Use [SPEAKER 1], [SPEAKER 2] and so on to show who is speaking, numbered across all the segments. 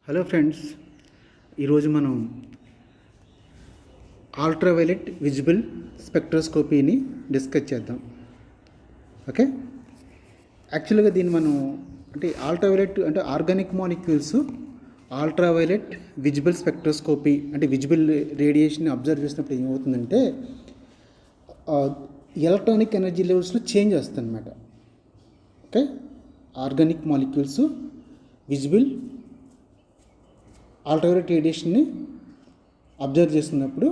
[SPEAKER 1] Hello friends, ఈరోజు మనం ultraviolet visible స్పెక్ట్రోస్కోపీని డిస్కస్ చేద్దాం. ఓకే, యాక్చువల్గా దీన్ని మనం అల్ట్రావైలెట్ అంటే organic molecules ultraviolet visible spectroscopy అంటే విజిబుల్ రేడియేషన్ అబ్జర్వ్ చేసినప్పుడు ఏమవుతుందంటే ఎలక్ట్రానిక్ ఎనర్జీ లెవెల్స్లో చేంజ్ వస్తుంది అన్నమాట. Okay, organic molecules visible ultraviolet రేడియేషన్ని అబ్జర్వ్ చేస్తున్నప్పుడు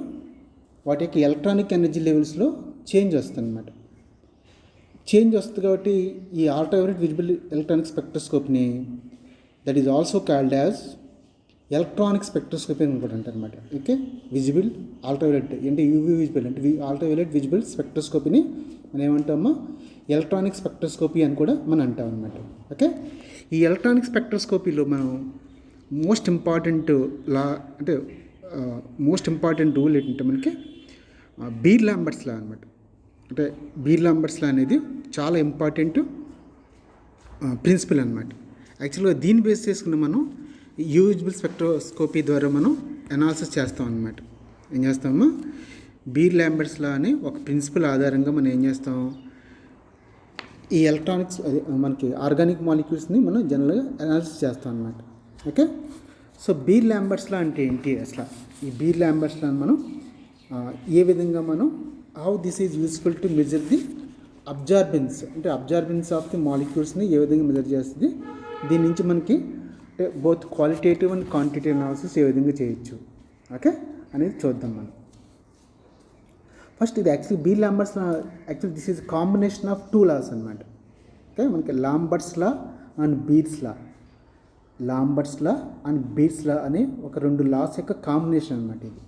[SPEAKER 1] వాటి యొక్క ఎలక్ట్రానిక్ ఎనర్జీ లెవెల్స్లో చేంజ్ వస్తుంది అన్నమాట. చేంజ్ వస్తుంది కాబట్టి ఈ అల్ట్రావైలెట్ విజిబుల్ ఎలక్ట్రానిక్ స్పెక్ట్రోస్కోపీని that is also called as electronic spectroscopy అని కూడా అంటారు అనమాట. ఓకే, విజిబుల్ అల్ట్రావైలెట్ అంటే యూవీ విజిబుల్ అంటే అల్ట్రావైలెట్ విజిబుల్ స్పెక్ట్రోస్కోపీని మనం ఏమంటామో ఎలక్ట్రానిక్ స్పెక్ట్రోస్కోపీ అని కూడా మనం అంటాం అనమాట. ఓకే, ఈ ఎలక్ట్రానిక్ స్పెక్ట్రోస్కోపీలో మనం మోస్ట్ ఇంపార్టెంట్ రూల్ ఏంటంటే మనకి బీర్-లాంబర్ట్స్ లా అనమాట. అంటే బీర్-లాంబర్ట్స్ లా అనేది చాలా ఇంపార్టెంట్ ప్రిన్సిపల్ అనమాట. యాక్చువల్గా దీన్ని బేస్ చేసుకుని మనం యూవిజిబుల్ స్పెక్ట్రోస్కోపీ ద్వారా మనం అనాలిసిస్ చేస్తాం అనమాట. ఏం చేస్తాము, బీర్-లాంబర్ట్స్ లా అనే ఒక ప్రిన్సిపల్ ఆధారంగా మనం ఏం చేస్తాం, ఈ ఎలక్ట్రానిక్స్ మనకి ఆర్గానిక్ మాలిక్యూల్స్ని మనం జనరల్గా అనాలిసిస్ చేస్తాం అనమాట. ఓకే, సో బీర్-లాంబర్ట్స్ లా అంటే ఏంటి, అసలు ఈ బీర్-లాంబర్ట్స్ లా మనం ఏ విధంగా మనం how this is useful to measure the absorbance of the మాలిక్యూల్స్ని ఏ విధంగా మెజర్ చేస్తుంది, దీని నుంచి మనకి అంటే both qualitative and quantitative analysis ఏ విధంగా చేయొచ్చు ఓకే అనేది చూద్దాం మనం. ఫస్ట్ ఇది actually Beer Lambert's law actually this is combination of two laws అనమాట. ఓకే, మనకి Lambert's law and Beer's law అనే ఒక రెండు లాస్ యొక్క కాంబినేషన్ అనమాట ఇది.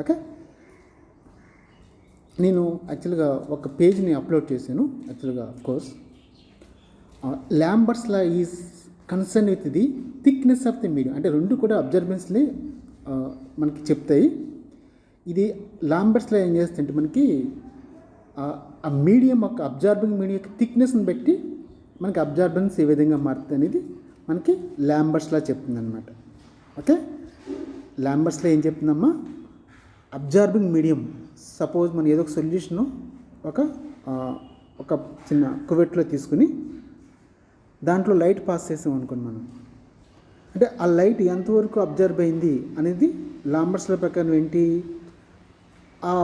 [SPEAKER 1] ఓకే, నేను యాక్చువల్గా ఒక పేజ్ని అప్లోడ్ చేశాను. యాక్చువల్గా of course Lambert's law is concern with the thickness of the medium, అంటే రెండు కూడా అబ్జర్బెన్స్ని మనకి చెప్తాయి. ఇది లాంబర్ట్స్ లా ఏం చేస్తుంటే మనకి ఆ మీడియం యొక్క అబ్జార్బింగ్ మీడియం యొక్క థిక్నెస్ని బట్టి మనకి అబ్జార్బెన్స్ ఏ విధంగా మారుతుంది అనేది మనకి లాంబర్ట్స్ లా చెప్తుంది అనమాట. ఓకే, లాంబర్ట్స్ లా ఏం చెప్తుందమ్మా, అబ్జార్బింగ్ మీడియం సపోజ్ మనం ఏదో ఒక సొల్యూషను ఒక చిన్న కువెట్లో తీసుకుని దాంట్లో లైట్ పాస్ చేసాం అనుకోండి మనం, అంటే ఆ లైట్ ఎంతవరకు అబ్జర్బ్ అయింది అనేది లాంబర్ట్స్ లా ప్రకారం ఏంటి,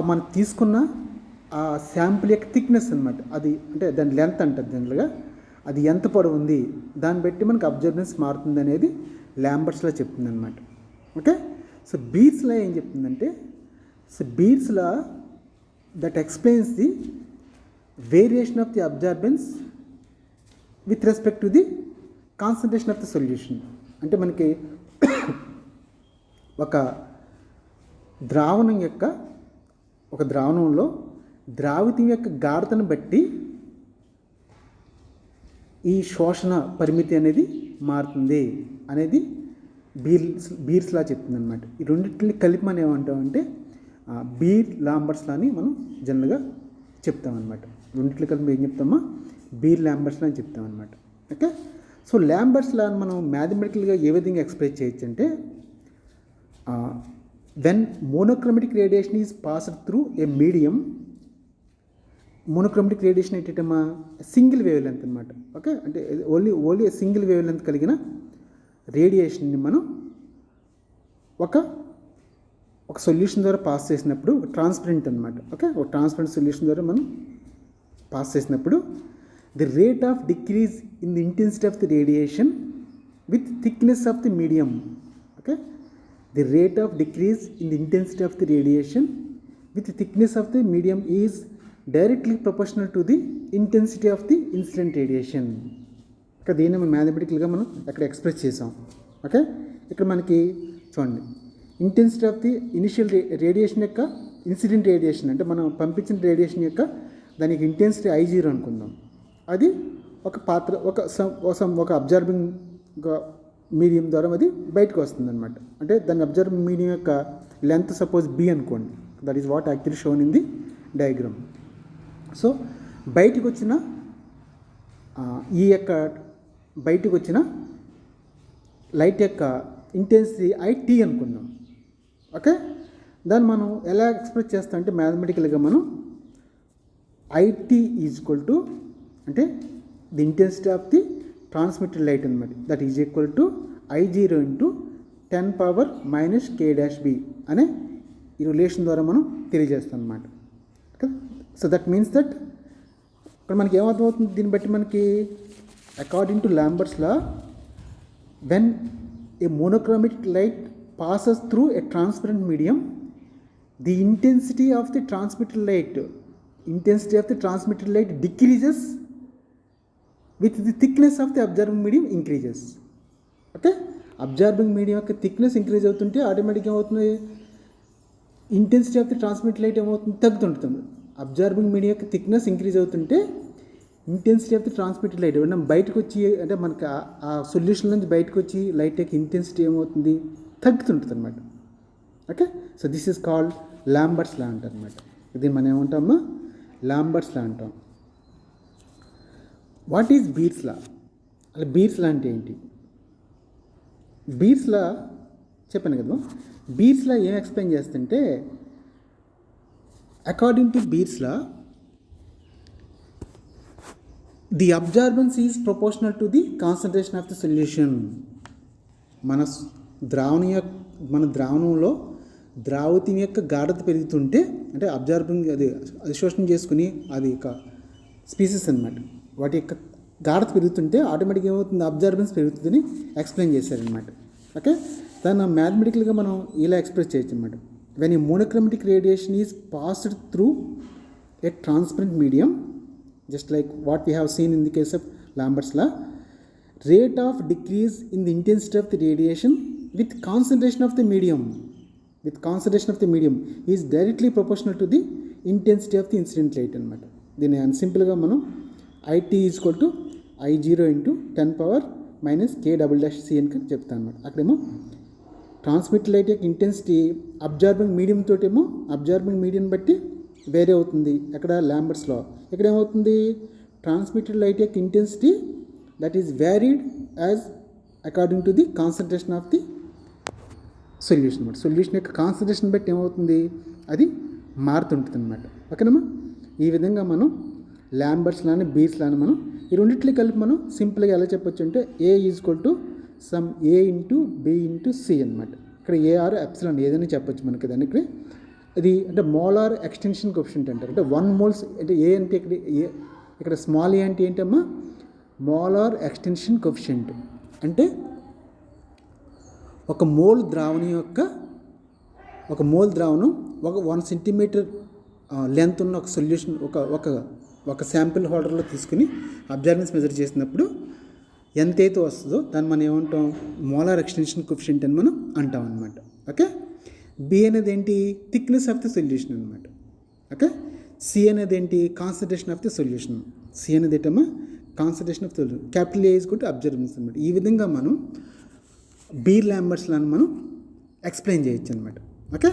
[SPEAKER 1] మనం తీసుకున్న ఆ శాంపుల్ యొక్క థిక్నెస్ అనమాట. అది అంటే దాని లెంత్ అంటారు జనరల్గా, అది ఎంత పొడవు ఉంది దాన్ని బట్టి మనకు అబ్జర్బెన్స్ మారుతుంది అనేది లాంబర్ట్స్ లా చెప్తుంది అనమాట. ఓకే, సో బీర్స్ లా ఏం చెప్తుందంటే, so bears law that explains the variation of the absorbance with respect to the concentration of the solution. అంటే మనకి ఒక ద్రావణంలో ద్రావితం యొక్క గాఢతను బట్టి ఈ శోషణ పరిమితి అనేది మారుతుంది అనేది బీర్స్ లా చెప్తుంది అనమాట. ఈ రెండింటిని కలిపి మనం ఏమంటామంటే బీర్-లాంబర్ట్స్ లా అని మనం జనరల్గా చెప్తామన్నమాట. రెండింటిని కలిపి ఏం చెప్తామా, బీర్-లాంబర్ట్స్ లా అని చెప్తామన్నమాట. ఓకే, సో లాంబర్ట్స్ లా మనం మ్యాథమెటికల్గా ఏ విధంగా ఎక్స్ప్రెస్ చేయొచ్చు అంటే, when monochromatic radiation is passed through a medium, monochromatic radiation ఏంటంటమ్మా, సింగిల్ వేవ్ లెంత్ అనమాట. ఓకే, అంటే ఓన్లీ సింగిల్ వేవ్ లెంత్ కలిగిన రేడియేషన్ని మనం ఒక సొల్యూషన్ ద్వారా పాస్ చేసినప్పుడు ట్రాన్స్పరెంట్ అనమాట. ఓకే, ఒక ట్రాన్స్పరెంట్ సొల్యూషన్ ద్వారా మనం పాస్ చేసినప్పుడు the rate of decrease in the intensity of the radiation with thickness of the medium. Okay, the rate of decrease in the intensity of the radiation with thickness of the medium is directly proportional to the intensity of the incident radiation. ఇక్కడ దీన్ని మనం మ్యాథమెటికల్గా మనం అక్కడ express చేసాం. Okay, ఇక్కడ మనకి చూడండి, intensity of the initial radiation యొక్క ఇన్సిడెంట్ రేడియేషన్ అంటే మనం పంపించిన రేడియేషన్ యొక్క దానికి ఇంటెన్సిటీ I0 అనుకుందాం. అది ఒక అబ్జర్బింగ్ మీడియం ద్వారా అది బయటకు వస్తుంది అనమాట. అంటే దాని అబ్జర్బింగ్ మీడియం యొక్క లెంత్ సపోజ్ B అనుకోండి. That is what actually shown in the diagram. So బయటకు వచ్చిన లైట్ యొక్క ఇంటెన్సిటీ IT అనుకుందాం. ఓకే, దాన్ని మనం ఎలా ఎక్స్ప్రెస్ చేస్తాం అంటే మ్యాథమెటికల్గా మనం IT ఈజ్ ఈక్వల్ టు అంటే the intensity of the transmitted light అనమాట. That is equal to I0 into 10⁻⁻ k-b అనే ఈ రిలేషన్ ద్వారా మనం తెలియజేస్తాం అనమాట. Okay, so that means that ఇక్కడ మనకి ఏమర్థమవుతుంది, దీన్ని బట్టి మనకి according to Lambert's law when a monochromic light passes through a transparent medium, the intensity of the transmitted light decreases with the thickness of the observing medium increases. Okay, observing medium యొక్క thickness increase అవుతుంటే ఆటోమేటిక్గా ఏమవుతుంది, intensity of the transmit light ఏమవుతుంది, తగ్గుతుంటుంది. Observing medium యొక్క thickness increase అవుతుంటే intensity of the transmitted light మనం బయటకు వచ్చి అంటే మనకి ఆ సొల్యూషన్ నుంచి బయటకు వచ్చి లైట్ యొక్క ఇంటెన్సిటీ ఏమవుతుంది, తగ్గుతుంటుంది అనమాట. Okay, so this is called Lambert's law అంటారు అనమాట. ఇది మనం ఏమంటామా, లాంబర్ట్స్ లా అంటాం. What is Beer's law? అలా బీర్స్ లా అంటే ఏంటి? బీర్స్ లా చెప్పాను కదా, బీర్స్ లా ఏం ఎక్స్ప్లెయిన్ చేస్తుంటే according to bears law the absorbance is proportional to the concentration of the solution. మన ద్రావణంలో ద్రావతి యొక్క గాఢత పెరుగుతుంటే అంటే అబ్జార్బింగ్ అది శోషణం చేసుకుని అది ఒక స్పీసీస్ అనమాట, వాటి యొక్క గాఢత పెరుగుతుంటే ఆటోమేటిక్గా ఏమవుతుంది, అబ్జార్బెన్స్ పెరుగుతుందని ఎక్స్ప్లెయిన్ చేశారనమాట. ఓకే, దాన్ని మ్యాథమెటికల్గా మనం ఇలా ఎక్స్ప్రెస్ చేయొచ్చు అనమాట. When a monochromatic radiation is passed through A transparent medium, just like what we have seen in the case of Lambert's law, rate of decrease in the intensity of the radiation with concentration of the medium is directly proportional to the intensity of the incident light అన్నమాట. దీన్ని సింపుల్గా మనం IT is equal to I0 into 10⁻⁻k-c అని చెప్తాను అనమాట. అక్కడేమో transmit light యొక్క intensity absorbing medium తోటేమో అబ్జార్బింగ్ మీడియం బట్టి వేరే అవుతుంది. ఎక్కడ లాంబర్ట్స్ లా ఇక్కడ ఏమవుతుంది, ట్రాన్స్మిటెడ్ లైట్ యొక్క intensity that is varied as according to the concentration of the solution అనమాట. సొల్యూషన్ యొక్క కాన్సన్ట్రేషన్ బట్టి ఏమవుతుంది, అది మారుతుంటుంది అనమాట. ఓకేనమ్మా, ఈ విధంగా మనం లాంబర్ట్స్ లాని బీర్స్ లాని మనం ఈ రెండింటిని కలిపి మనం సింపుల్గా ఎలా చెప్పొచ్చు అంటే A is equal to some A into B into C అనమాట. ఇక్కడ AR ఎప్సిలాన్ ఏదైనా చెప్పొచ్చు మనకి దానికి. అది అంటే మోలార్ ఎక్స్టెన్షన్ కోఎఫిషియంట్ అంటారు. అంటే 1 మోల్స్ అంటే ఏ అంటే ఇక్కడ స్మాల్ ఏ అంటే ఏంటమ్మా, మోలార్ ఎక్స్టెన్షన్ కోఎఫిషియంట్. అంటే ఒక మోల్ ద్రావణం ఒక 1 సెంటీమీటర్ లెంత్ ఉన్న ఒక సొల్యూషన్ ఒక శాంపిల్ హోల్డర్లో తీసుకుని అబ్జర్బెన్స్ మెజర్ చేసినప్పుడు ఎంతైతే వస్తుందో దాన్ని మనం ఏమంటాం, మోలార్ ఎక్స్టెన్షన్ కోఎఫిషియంట్ అని మనం అంటాం అనమాట. ఓకే, B అనేది ఏంటి, థిక్నెస్ ఆఫ్ ది సొల్యూషన్ అనమాట. ఓకే, C అనేది ఏంటి, concentration of the solution. C అనేది ఏంటమ్మా, concentration of the solution. Capital A is equal to absorbance అనమాట. ఈ విధంగా మనం బీర్ లాంబర్ట్స్ లాని మనం ఎక్స్ప్లెయిన్ చేయొచ్చు అనమాట. ఓకే.